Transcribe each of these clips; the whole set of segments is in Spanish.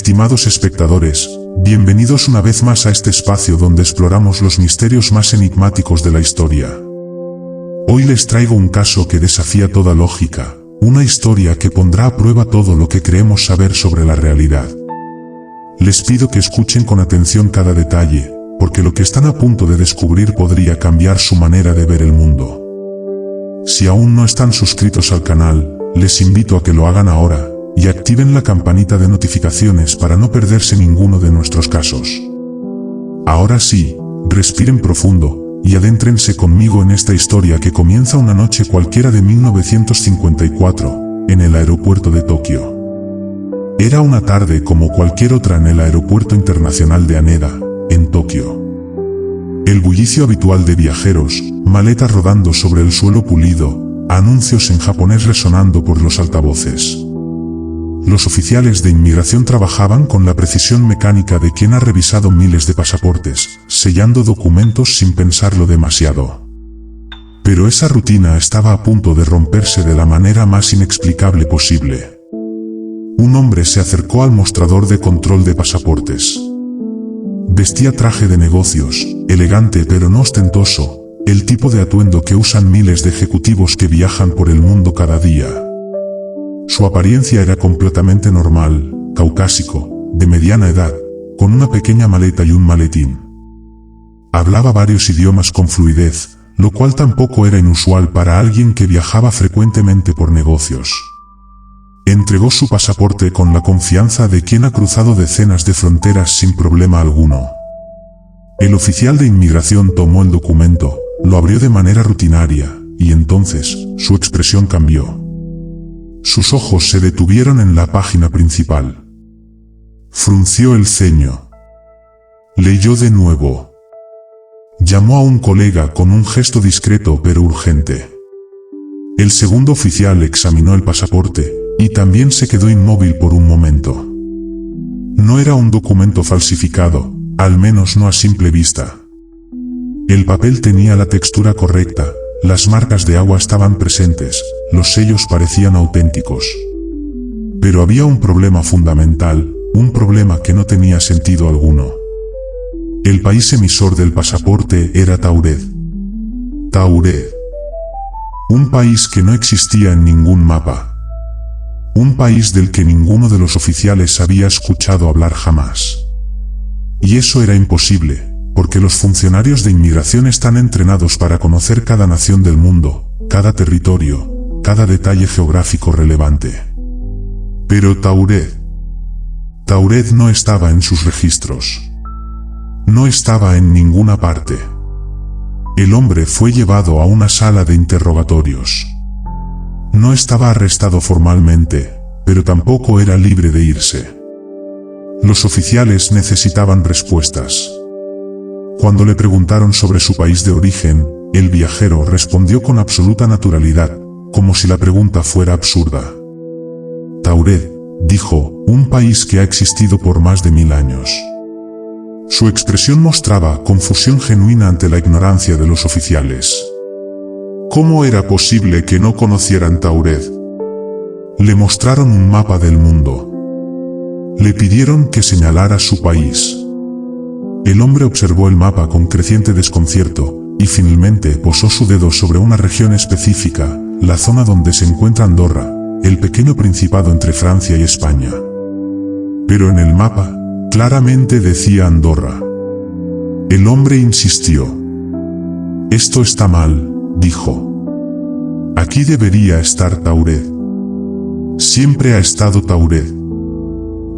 Estimados espectadores, bienvenidos una vez más a este espacio donde exploramos los misterios más enigmáticos de la historia. Hoy les traigo un caso que desafía toda lógica, una historia que pondrá a prueba todo lo que creemos saber sobre la realidad. Les pido que escuchen con atención cada detalle, porque lo que están a punto de descubrir podría cambiar su manera de ver el mundo. Si aún no están suscritos al canal, les invito a que lo hagan ahora, y activen la campanita de notificaciones para no perderse ninguno de nuestros casos. Ahora sí, respiren profundo, y adéntrense conmigo en esta historia que comienza una noche cualquiera de 1954, en el aeropuerto de Tokio. Era una tarde como cualquier otra en el aeropuerto internacional de Haneda, en Tokio. El bullicio habitual de viajeros, maletas rodando sobre el suelo pulido, anuncios en japonés resonando por los altavoces. Los oficiales de inmigración trabajaban con la precisión mecánica de quien ha revisado miles de pasaportes, sellando documentos sin pensarlo demasiado. Pero esa rutina estaba a punto de romperse de la manera más inexplicable posible. Un hombre se acercó al mostrador de control de pasaportes. Vestía traje de negocios, elegante pero no ostentoso, el tipo de atuendo que usan miles de ejecutivos que viajan por el mundo cada día. Su apariencia era completamente normal, caucásico, de mediana edad, con una pequeña maleta y un maletín. Hablaba varios idiomas con fluidez, lo cual tampoco era inusual para alguien que viajaba frecuentemente por negocios. Entregó su pasaporte con la confianza de quien ha cruzado decenas de fronteras sin problema alguno. El oficial de inmigración tomó el documento, lo abrió de manera rutinaria, y entonces, su expresión cambió. Sus ojos se detuvieron en la página principal. Frunció el ceño. Leyó de nuevo. Llamó a un colega con un gesto discreto pero urgente. El segundo oficial examinó el pasaporte, y también se quedó inmóvil por un momento. No era un documento falsificado, al menos no a simple vista. El papel tenía la textura correcta, las marcas de agua estaban presentes, los sellos parecían auténticos. Pero había un problema fundamental, un problema que no tenía sentido alguno. El país emisor del pasaporte era Tauret. Tauret. Un país que no existía en ningún mapa. Un país del que ninguno de los oficiales había escuchado hablar jamás. Y eso era imposible, porque los funcionarios de inmigración están entrenados para conocer cada nación del mundo, cada territorio, cada detalle geográfico relevante. Pero Tauret no estaba en sus registros. No estaba en ninguna parte. El hombre fue llevado a una sala de interrogatorios. No estaba arrestado formalmente, pero tampoco era libre de irse. Los oficiales necesitaban respuestas. Cuando le preguntaron sobre su país de origen, el viajero respondió con absoluta naturalidad, como si la pregunta fuera absurda. Tauret, dijo, un país que ha existido por más de 1000 años. Su expresión mostraba confusión genuina ante la ignorancia de los oficiales. ¿Cómo era posible que no conocieran Tauret? Le mostraron un mapa del mundo. Le pidieron que señalara su país. El hombre observó el mapa con creciente desconcierto, y finalmente posó su dedo sobre una región específica, la zona donde se encuentra Andorra, el pequeño principado entre Francia y España. Pero en el mapa, claramente decía Andorra. El hombre insistió. Esto está mal, dijo. Aquí debería estar Tauret. Siempre ha estado Tauret.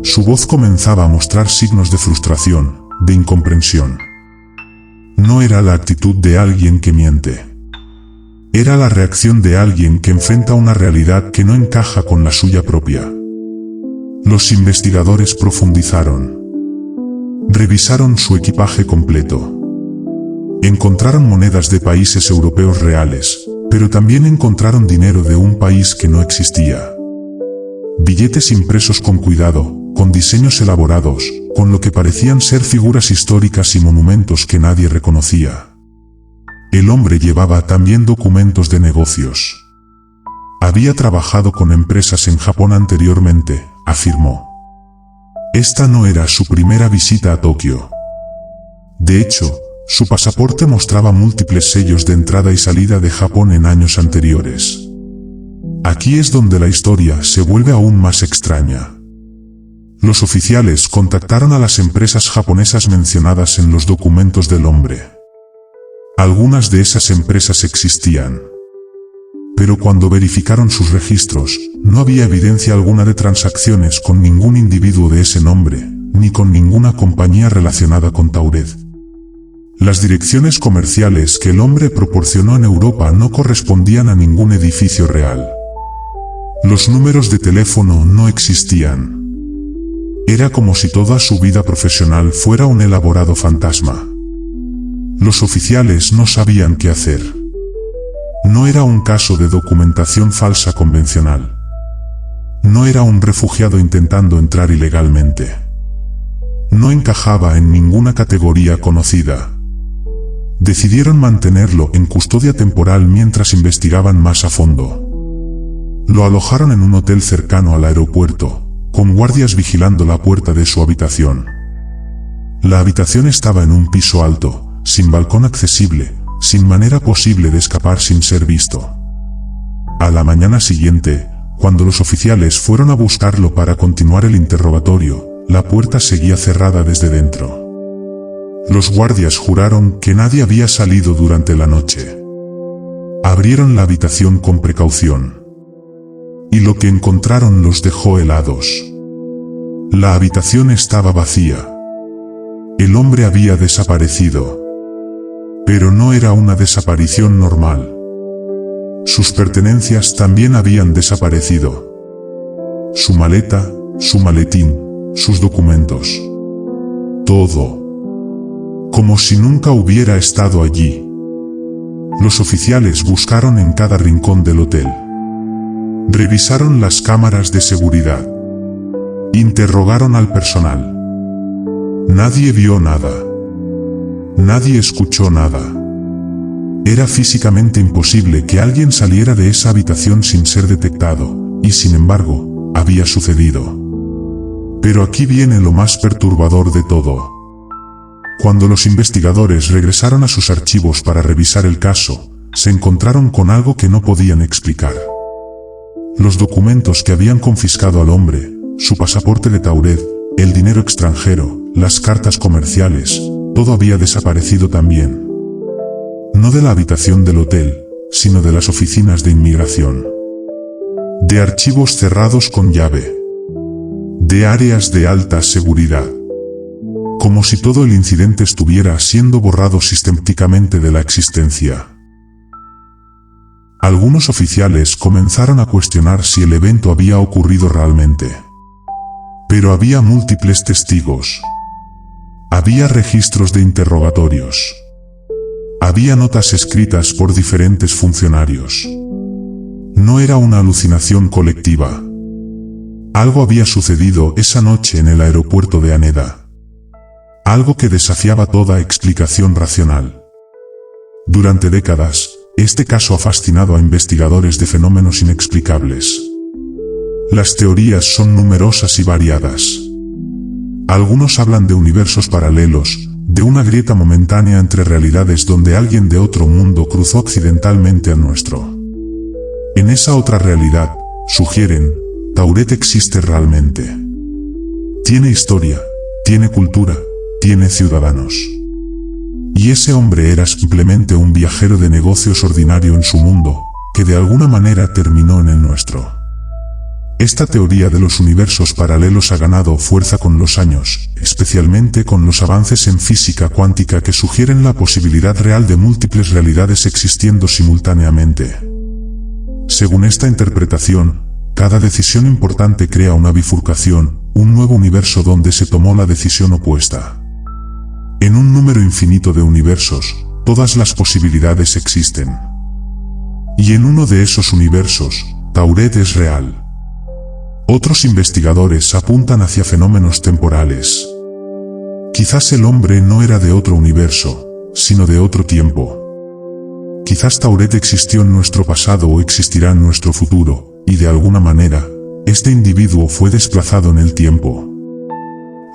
Su voz comenzaba a mostrar signos de frustración, de incomprensión. No era la actitud de alguien que miente. Era la reacción de alguien que enfrenta una realidad que no encaja con la suya propia. Los investigadores profundizaron. Revisaron su equipaje completo. Encontraron monedas de países europeos reales, pero también encontraron dinero de un país que no existía. Billetes impresos con cuidado, con diseños elaborados, con lo que parecían ser figuras históricas y monumentos que nadie reconocía. El hombre llevaba también documentos de negocios. Había trabajado con empresas en Japón anteriormente, afirmó. Esta no era su primera visita a Tokio. De hecho, su pasaporte mostraba múltiples sellos de entrada y salida de Japón en años anteriores. Aquí es donde la historia se vuelve aún más extraña. Los oficiales contactaron a las empresas japonesas mencionadas en los documentos del hombre. Algunas de esas empresas existían. Pero cuando verificaron sus registros, no había evidencia alguna de transacciones con ningún individuo de ese nombre, ni con ninguna compañía relacionada con Tauret. Las direcciones comerciales que el hombre proporcionó en Europa no correspondían a ningún edificio real. Los números de teléfono no existían. Era como si toda su vida profesional fuera un elaborado fantasma. Los oficiales no sabían qué hacer. No era un caso de documentación falsa convencional. No era un refugiado intentando entrar ilegalmente. No encajaba en ninguna categoría conocida. Decidieron mantenerlo en custodia temporal mientras investigaban más a fondo. Lo alojaron en un hotel cercano al aeropuerto, con guardias vigilando la puerta de su habitación. La habitación estaba en un piso alto, sin balcón accesible, sin manera posible de escapar sin ser visto. A la mañana siguiente, cuando los oficiales fueron a buscarlo para continuar el interrogatorio, la puerta seguía cerrada desde dentro. Los guardias juraron que nadie había salido durante la noche. Abrieron la habitación con precaución. Y lo que encontraron los dejó helados. La habitación estaba vacía. El hombre había desaparecido. Pero no era una desaparición normal. Sus pertenencias también habían desaparecido. Su maleta, su maletín, sus documentos. Todo. Como si nunca hubiera estado allí. Los oficiales buscaron en cada rincón del hotel. Revisaron las cámaras de seguridad. Interrogaron al personal. Nadie vio nada. Nadie escuchó nada. Era físicamente imposible que alguien saliera de esa habitación sin ser detectado, y sin embargo, había sucedido. Pero aquí viene lo más perturbador de todo. Cuando los investigadores regresaron a sus archivos para revisar el caso, se encontraron con algo que no podían explicar. Los documentos que habían confiscado al hombre, su pasaporte de Tauret, el dinero extranjero, las cartas comerciales, todo había desaparecido también. No de la habitación del hotel, sino de las oficinas de inmigración. De archivos cerrados con llave. De áreas de alta seguridad. Como si todo el incidente estuviera siendo borrado sistemáticamente de la existencia. Algunos oficiales comenzaron a cuestionar si el evento había ocurrido realmente. Pero había múltiples testigos. Había registros de interrogatorios. Había notas escritas por diferentes funcionarios. No era una alucinación colectiva. Algo había sucedido esa noche en el aeropuerto de Haneda. Algo que desafiaba toda explicación racional. Durante décadas, este caso ha fascinado a investigadores de fenómenos inexplicables. Las teorías son numerosas y variadas. Algunos hablan de universos paralelos, de una grieta momentánea entre realidades donde alguien de otro mundo cruzó accidentalmente al nuestro. En esa otra realidad, sugieren, Tauret existe realmente. Tiene historia, tiene cultura, tiene ciudadanos. Y ese hombre era simplemente un viajero de negocios ordinario en su mundo, que de alguna manera terminó en el nuestro. Esta teoría de los universos paralelos ha ganado fuerza con los años, especialmente con los avances en física cuántica que sugieren la posibilidad real de múltiples realidades existiendo simultáneamente. Según esta interpretación, cada decisión importante crea una bifurcación, un nuevo universo donde se tomó la decisión opuesta. En un número infinito de universos, todas las posibilidades existen. Y en uno de esos universos, Tauret es real. Otros investigadores apuntan hacia fenómenos temporales. Quizás el hombre no era de otro universo, sino de otro tiempo. Quizás Tauret existió en nuestro pasado o existirá en nuestro futuro, y de alguna manera, este individuo fue desplazado en el tiempo.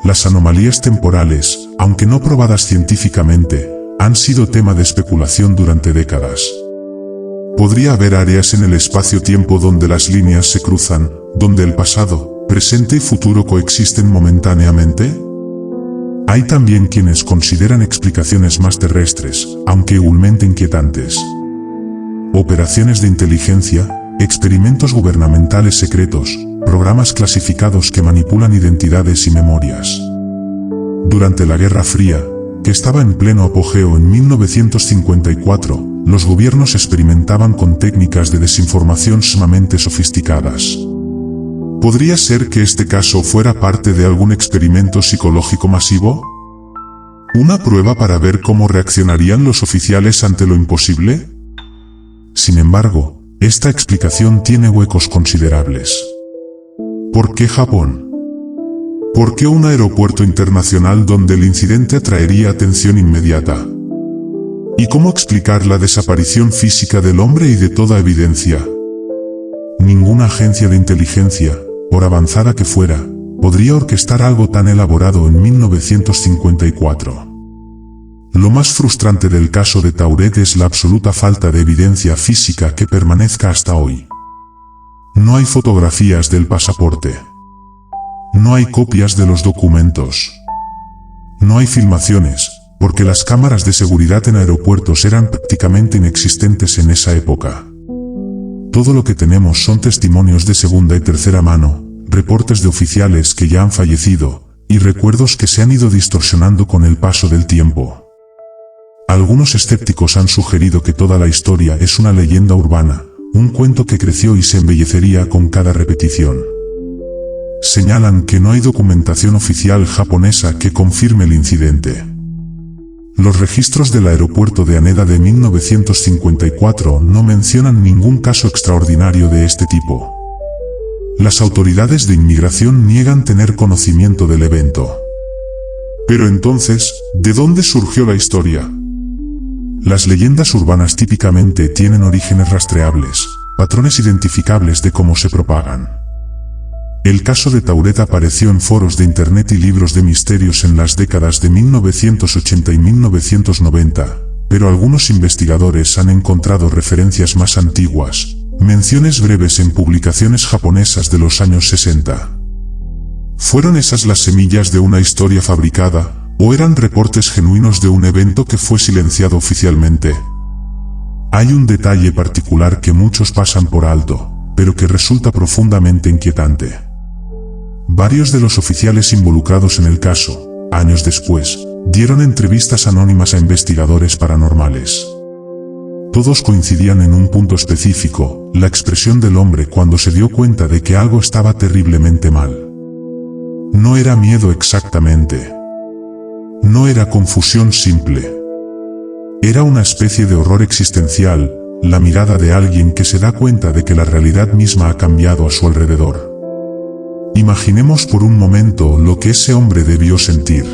las anomalías temporales, aunque no probadas científicamente, han sido tema de especulación durante décadas. ¿Podría haber áreas en el espacio-tiempo donde las líneas se cruzan, donde el pasado, presente y futuro coexisten momentáneamente? Hay también quienes consideran explicaciones más terrestres, aunque igualmente inquietantes. Operaciones de inteligencia, experimentos gubernamentales secretos, programas clasificados que manipulan identidades y memorias. Durante la Guerra Fría, que estaba en pleno apogeo en 1954, los gobiernos experimentaban con técnicas de desinformación sumamente sofisticadas. ¿Podría ser que este caso fuera parte de algún experimento psicológico masivo? ¿Una prueba para ver cómo reaccionarían los oficiales ante lo imposible? Sin embargo, esta explicación tiene huecos considerables. ¿Por qué Japón? ¿Por qué un aeropuerto internacional donde el incidente atraería atención inmediata? ¿Y cómo explicar la desaparición física del hombre y de toda evidencia? Ninguna agencia de inteligencia, por avanzada que fuera, podría orquestar algo tan elaborado en 1954. Lo más frustrante del caso de Tauret es la absoluta falta de evidencia física que permanezca hasta hoy. No hay fotografías del pasaporte. No hay copias de los documentos. No hay filmaciones, porque las cámaras de seguridad en aeropuertos eran prácticamente inexistentes en esa época. Todo lo que tenemos son testimonios de segunda y tercera mano, reportes de oficiales que ya han fallecido, y recuerdos que se han ido distorsionando con el paso del tiempo. Algunos escépticos han sugerido que toda la historia es una leyenda urbana, un cuento que creció y se embellecería con cada repetición. Señalan que no hay documentación oficial japonesa que confirme el incidente. Los registros del aeropuerto de Haneda de 1954 no mencionan ningún caso extraordinario de este tipo. Las autoridades de inmigración niegan tener conocimiento del evento. Pero entonces, ¿de dónde surgió la historia? Las leyendas urbanas típicamente tienen orígenes rastreables, patrones identificables de cómo se propagan. El caso de Tauret apareció en foros de internet y libros de misterios en las décadas de 1980 y 1990, pero algunos investigadores han encontrado referencias más antiguas, menciones breves en publicaciones japonesas de los años 60. ¿Fueron esas las semillas de una historia fabricada, o eran reportes genuinos de un evento que fue silenciado oficialmente? Hay un detalle particular que muchos pasan por alto, pero que resulta profundamente inquietante. Varios de los oficiales involucrados en el caso, años después, dieron entrevistas anónimas a investigadores paranormales. Todos coincidían en un punto específico, la expresión del hombre cuando se dio cuenta de que algo estaba terriblemente mal. No era miedo exactamente. No era confusión simple. Era una especie de horror existencial, la mirada de alguien que se da cuenta de que la realidad misma ha cambiado a su alrededor. Imaginemos por un momento lo que ese hombre debió sentir.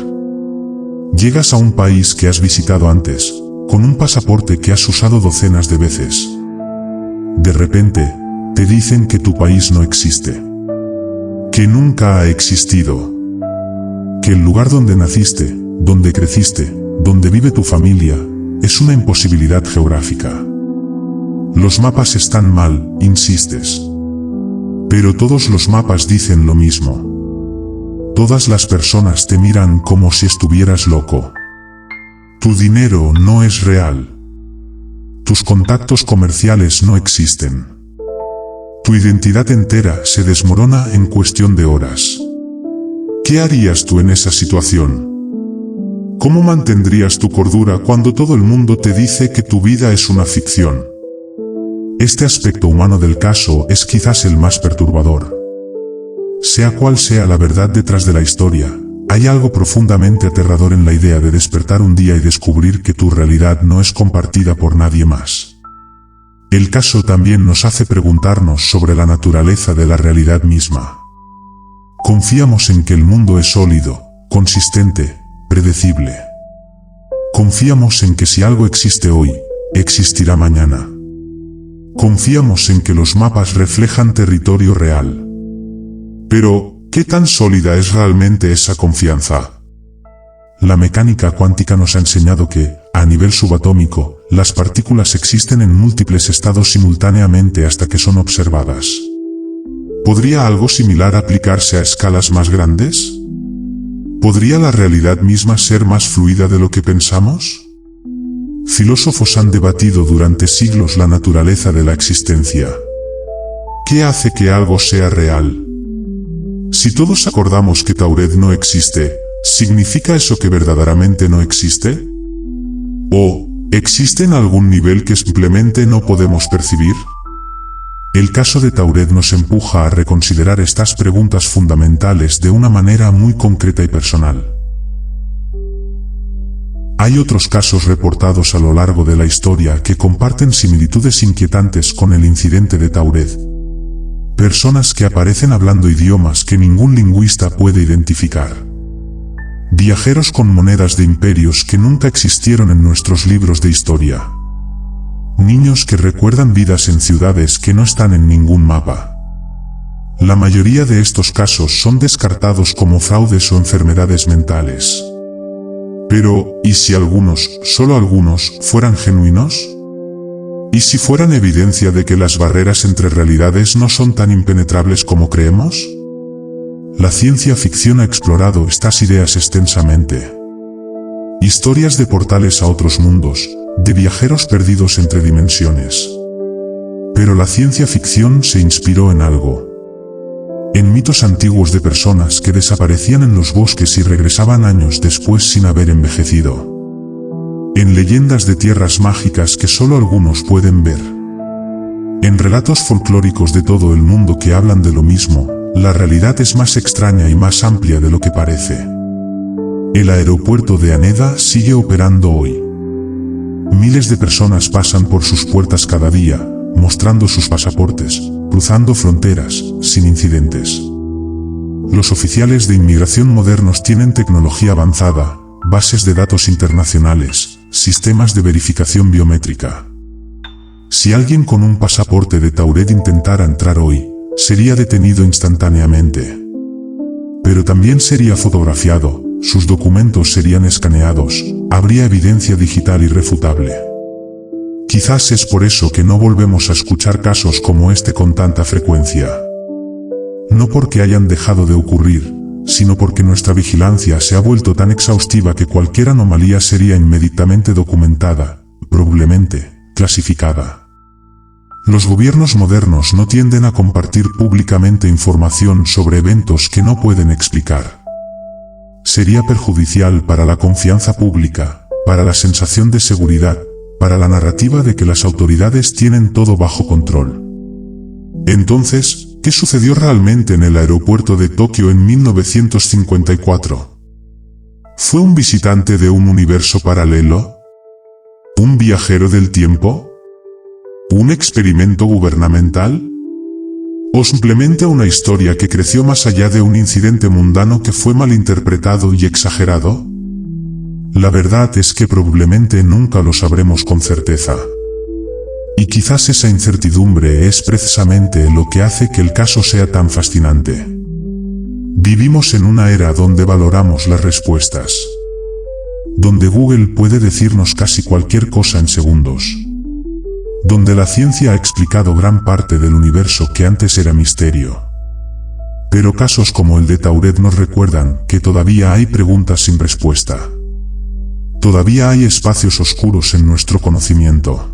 Llegas a un país que has visitado antes, con un pasaporte que has usado docenas de veces. De repente, te dicen que tu país no existe. Que nunca ha existido. Que el lugar donde naciste, donde creciste, donde vive tu familia, es una imposibilidad geográfica. Los mapas están mal, insistes. Pero todos los mapas dicen lo mismo. Todas las personas te miran como si estuvieras loco. Tu dinero no es real. Tus contactos comerciales no existen. Tu identidad entera se desmorona en cuestión de horas. ¿Qué harías tú en esa situación? ¿Cómo mantendrías tu cordura cuando todo el mundo te dice que tu vida es una ficción? Este aspecto humano del caso es quizás el más perturbador. Sea cual sea la verdad detrás de la historia, hay algo profundamente aterrador en la idea de despertar un día y descubrir que tu realidad no es compartida por nadie más. El caso también nos hace preguntarnos sobre la naturaleza de la realidad misma. Confiamos en que el mundo es sólido, consistente, predecible. Confiamos en que si algo existe hoy, existirá mañana. Confiamos en que los mapas reflejan territorio real. Pero, ¿Qué tan sólida es realmente esa confianza? La mecánica cuántica nos ha enseñado que, a nivel subatómico, las partículas existen en múltiples estados simultáneamente hasta que son observadas. ¿Podría algo similar aplicarse a escalas más grandes? ¿Podría la realidad misma ser más fluida de lo que pensamos? Filósofos han debatido durante siglos la naturaleza de la existencia. ¿Qué hace que algo sea real? Si todos acordamos que Tauret no existe, ¿significa eso que verdaderamente no existe? ¿O existe en algún nivel que simplemente no podemos percibir? El caso de Tauret nos empuja a reconsiderar estas preguntas fundamentales de una manera muy concreta y personal. Hay otros casos reportados a lo largo de la historia que comparten similitudes inquietantes con el incidente de Tauret. Personas que aparecen hablando idiomas que ningún lingüista puede identificar. Viajeros con monedas de imperios que nunca existieron en nuestros libros de historia. Niños que recuerdan vidas en ciudades que no están en ningún mapa. La mayoría de estos casos son descartados como fraudes o enfermedades mentales. Pero, ¿y si algunos, solo algunos, fueran genuinos? ¿Y si fueran evidencia de que las barreras entre realidades no son tan impenetrables como creemos? La ciencia ficción ha explorado estas ideas extensamente. Historias de portales a otros mundos, de viajeros perdidos entre dimensiones. Pero la ciencia ficción se inspiró en algo. En mitos antiguos de personas que desaparecían en los bosques y regresaban años después sin haber envejecido. En leyendas de tierras mágicas que solo algunos pueden ver. En relatos folclóricos de todo el mundo que hablan de lo mismo, la realidad es más extraña y más amplia de lo que parece. El aeropuerto de Haneda sigue operando hoy. Miles de personas pasan por sus puertas cada día, mostrando sus pasaportes, cruzando fronteras, sin incidentes. Los oficiales de inmigración modernos tienen tecnología avanzada, bases de datos internacionales, sistemas de verificación biométrica. Si alguien con un pasaporte de Tauret intentara entrar hoy, sería detenido instantáneamente. Pero también sería fotografiado, sus documentos serían escaneados, habría evidencia digital irrefutable. Quizás es por eso que no volvemos a escuchar casos como este con tanta frecuencia. No porque hayan dejado de ocurrir, sino porque nuestra vigilancia se ha vuelto tan exhaustiva que cualquier anomalía sería inmediatamente documentada, probablemente clasificada. Los gobiernos modernos no tienden a compartir públicamente información sobre eventos que no pueden explicar. Sería perjudicial para la confianza pública, para la sensación de seguridad, para la narrativa de que las autoridades tienen todo bajo control. Entonces, ¿qué sucedió realmente en el aeropuerto de Tokio en 1954? ¿Fue un visitante de un universo paralelo? ¿Un viajero del tiempo? ¿Un experimento gubernamental? ¿O simplemente una historia que creció más allá de un incidente mundano que fue malinterpretado y exagerado? La verdad es que probablemente nunca lo sabremos con certeza. Y quizás esa incertidumbre es precisamente lo que hace que el caso sea tan fascinante. Vivimos en una era donde valoramos las respuestas. Donde Google puede decirnos casi cualquier cosa en segundos. Donde la ciencia ha explicado gran parte del universo que antes era misterio. Pero casos como el de Tauret nos recuerdan que todavía hay preguntas sin respuesta. Todavía hay espacios oscuros en nuestro conocimiento.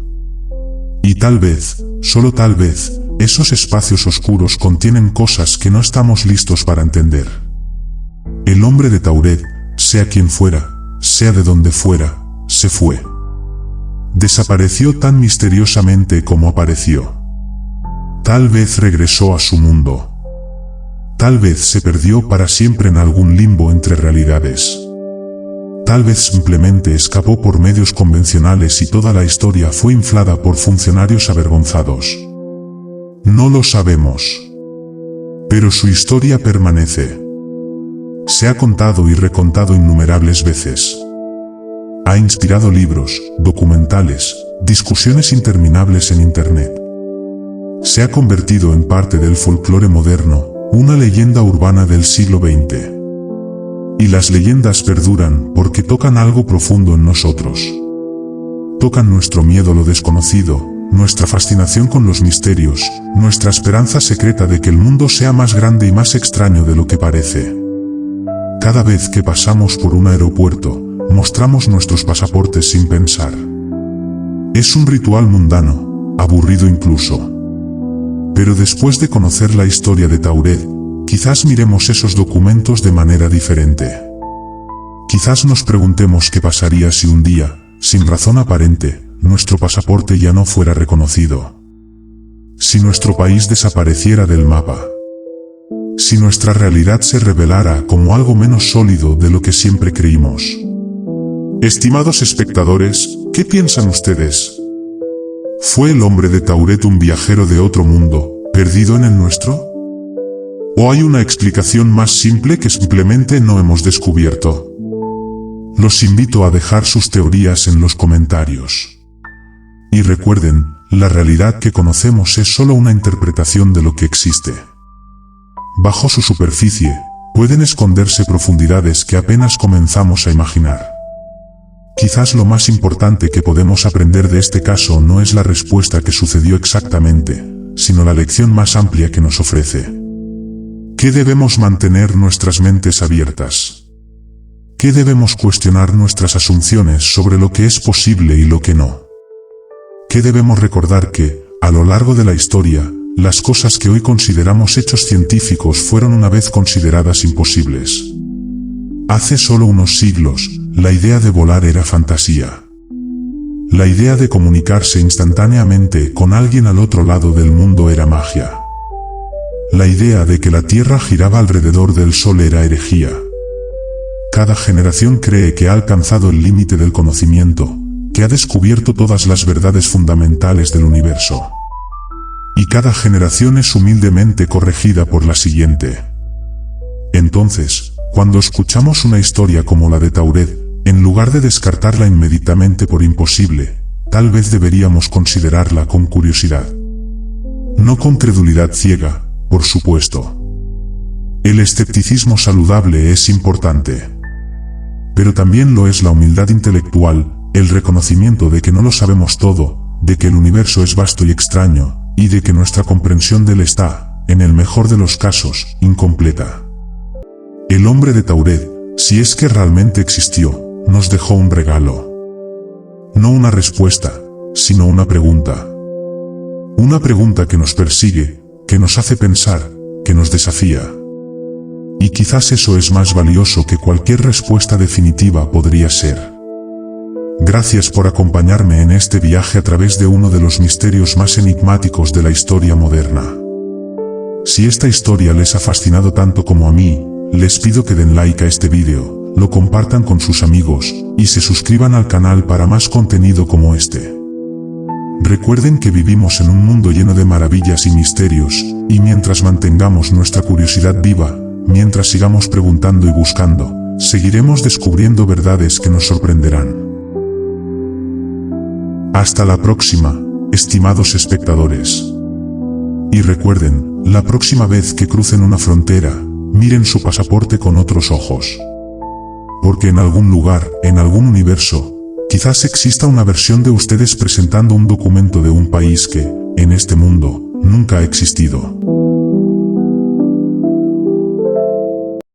Y tal vez, solo tal vez, esos espacios oscuros contienen cosas que no estamos listos para entender. El hombre de Tauret, sea quien fuera, sea de donde fuera, se fue. Desapareció tan misteriosamente como apareció. Tal vez regresó a su mundo. Tal vez se perdió para siempre en algún limbo entre realidades. Tal vez simplemente escapó por medios convencionales y toda la historia fue inflada por funcionarios avergonzados. No lo sabemos. Pero su historia permanece. Se ha contado y recontado innumerables veces. Ha inspirado libros, documentales, discusiones interminables en Internet. Se ha convertido en parte del folclore moderno, una leyenda urbana del siglo XX. Y las leyendas perduran porque tocan algo profundo en nosotros. Tocan nuestro miedo a lo desconocido, nuestra fascinación con los misterios, nuestra esperanza secreta de que el mundo sea más grande y más extraño de lo que parece. Cada vez que pasamos por un aeropuerto, mostramos nuestros pasaportes sin pensar. Es un ritual mundano, aburrido incluso. Pero después de conocer la historia de Tauret, quizás miremos esos documentos de manera diferente. Quizás nos preguntemos qué pasaría si un día, sin razón aparente, nuestro pasaporte ya no fuera reconocido. Si nuestro país desapareciera del mapa. Si nuestra realidad se revelara como algo menos sólido de lo que siempre creímos. Estimados espectadores, ¿qué piensan ustedes? ¿Fue el hombre de Tauret un viajero de otro mundo, perdido en el nuestro? ¿O hay una explicación más simple que simplemente no hemos descubierto? Los invito a dejar sus teorías en los comentarios. Y recuerden, la realidad que conocemos es solo una interpretación de lo que existe. Bajo su superficie, pueden esconderse profundidades que apenas comenzamos a imaginar. Quizás lo más importante que podemos aprender de este caso no es la respuesta que sucedió exactamente, sino la lección más amplia que nos ofrece. ¿Qué debemos mantener nuestras mentes abiertas? ¿Qué debemos cuestionar nuestras asunciones sobre lo que es posible y lo que no? ¿Qué debemos recordar que, a lo largo de la historia, las cosas que hoy consideramos hechos científicos fueron una vez consideradas imposibles? Hace solo unos siglos, la idea de volar era fantasía. La idea de comunicarse instantáneamente con alguien al otro lado del mundo era magia. La idea de que la Tierra giraba alrededor del Sol era herejía. Cada generación cree que ha alcanzado el límite del conocimiento, que ha descubierto todas las verdades fundamentales del universo. Y cada generación es humildemente corregida por la siguiente. Entonces, cuando escuchamos una historia como la de Tauret, en lugar de descartarla inmediatamente por imposible, tal vez deberíamos considerarla con curiosidad. No con credulidad ciega, por supuesto. El escepticismo saludable es importante. Pero también lo es la humildad intelectual, el reconocimiento de que no lo sabemos todo, de que el universo es vasto y extraño, y de que nuestra comprensión de él está, en el mejor de los casos, incompleta. El hombre de Tauret, si es que realmente existió, nos dejó un regalo. No una respuesta, sino una pregunta. Una pregunta que nos persigue, que nos hace pensar, que nos desafía. Y quizás eso es más valioso que cualquier respuesta definitiva podría ser. Gracias por acompañarme en este viaje a través de uno de los misterios más enigmáticos de la historia moderna. Si esta historia les ha fascinado tanto como a mí, les pido que den like a este vídeo, lo compartan con sus amigos, y se suscriban al canal para más contenido como este. Recuerden que vivimos en un mundo lleno de maravillas y misterios, y mientras mantengamos nuestra curiosidad viva, mientras sigamos preguntando y buscando, seguiremos descubriendo verdades que nos sorprenderán. Hasta la próxima, estimados espectadores. Y recuerden, la próxima vez que crucen una frontera, miren su pasaporte con otros ojos. Porque en algún lugar, en algún universo, quizás exista una versión de ustedes presentando un documento de un país que, en este mundo, nunca ha existido.